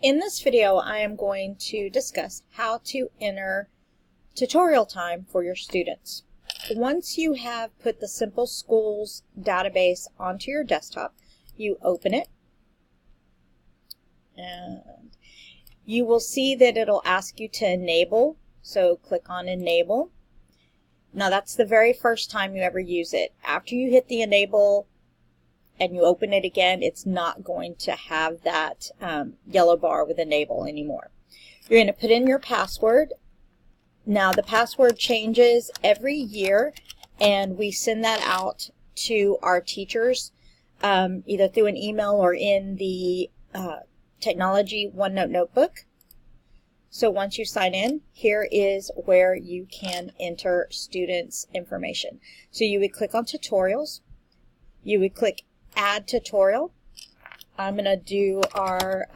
In this video, I am going to discuss how to enter tutorial time for your students. Once you have put the SimpleSchool's database onto your desktop, you open it, and you will see that it'll ask you to enable, so click on Enable. Now that's the very first time you ever use it. After you hit the Enable and you open it again, it's not going to have that yellow bar with Enable anymore. You're going to put in your password. Now the password changes every year, and we send that out to our teachers either through an email or in the Technology OneNote notebook. So once you sign in, here is where you can enter students' information. So you would click on Tutorials. You would click Add Tutorial. I'm going to do our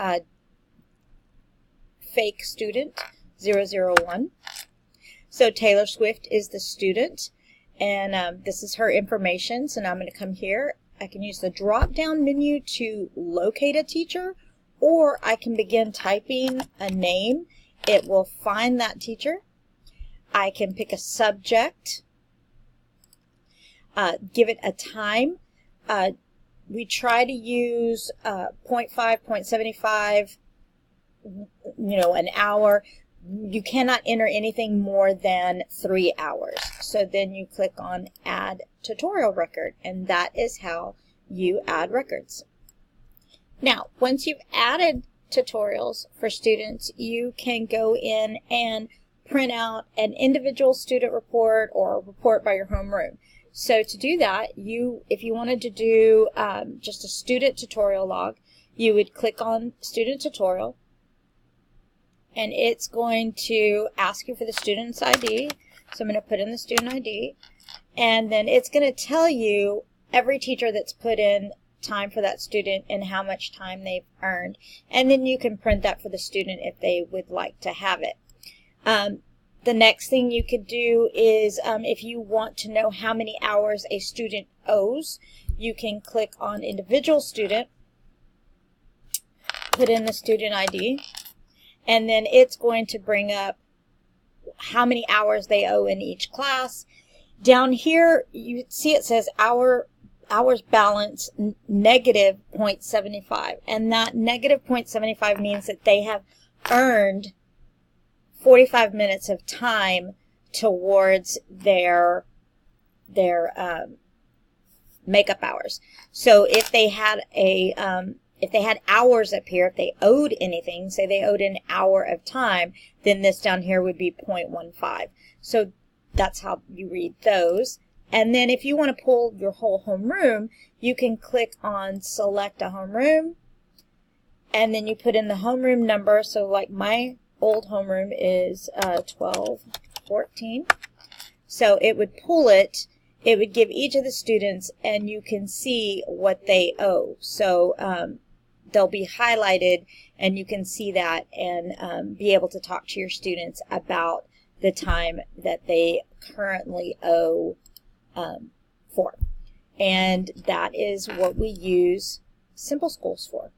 fake student 001. So Taylor Swift is the student, and this is her information. So now I'm going to come here. I can use the drop-down menu to locate a teacher, or I can begin typing a name. It will find that teacher. I can pick a subject, give it a time. We try to use 0.5, 0.75, an hour. You cannot enter anything more than 3 hours. So then you click on Add Tutorial Record, and that is how you add records. Now, once you've added tutorials for students, you can go in and print out an individual student report or a report by your homeroom. So to do that, if you wanted to do just a student tutorial log, you would click on Student Tutorial, and it's going to ask you for the student's ID. So I'm going to put in the student ID, and then it's going to tell you every teacher that's put in time for that student and how much time they've earned. And then you can print that for the student if they would like to have it. The next thing you could do is if you want to know how many hours a student owes, you can click on Individual Student, put in the student ID, and then it's going to bring up how many hours they owe in each class. Down here, you see it says hours balance negative 0.75, and that negative 0.75 means that they have earned 45 minutes of time towards their makeup hours. So if they had hours up here, if they owed anything, say they owed an hour of time, then this down here would be 0.15. So that's how you read those. And then if you want to pull your whole homeroom, you can click on Select a Homeroom, and then you put in the homeroom number. So like my old homeroom is 1214. So it would pull it. It would give each of the students, and you can see what they owe. So they'll be highlighted, and you can see that and be able to talk to your students about the time that they currently owe for. And that is what we use SimpleSchool for.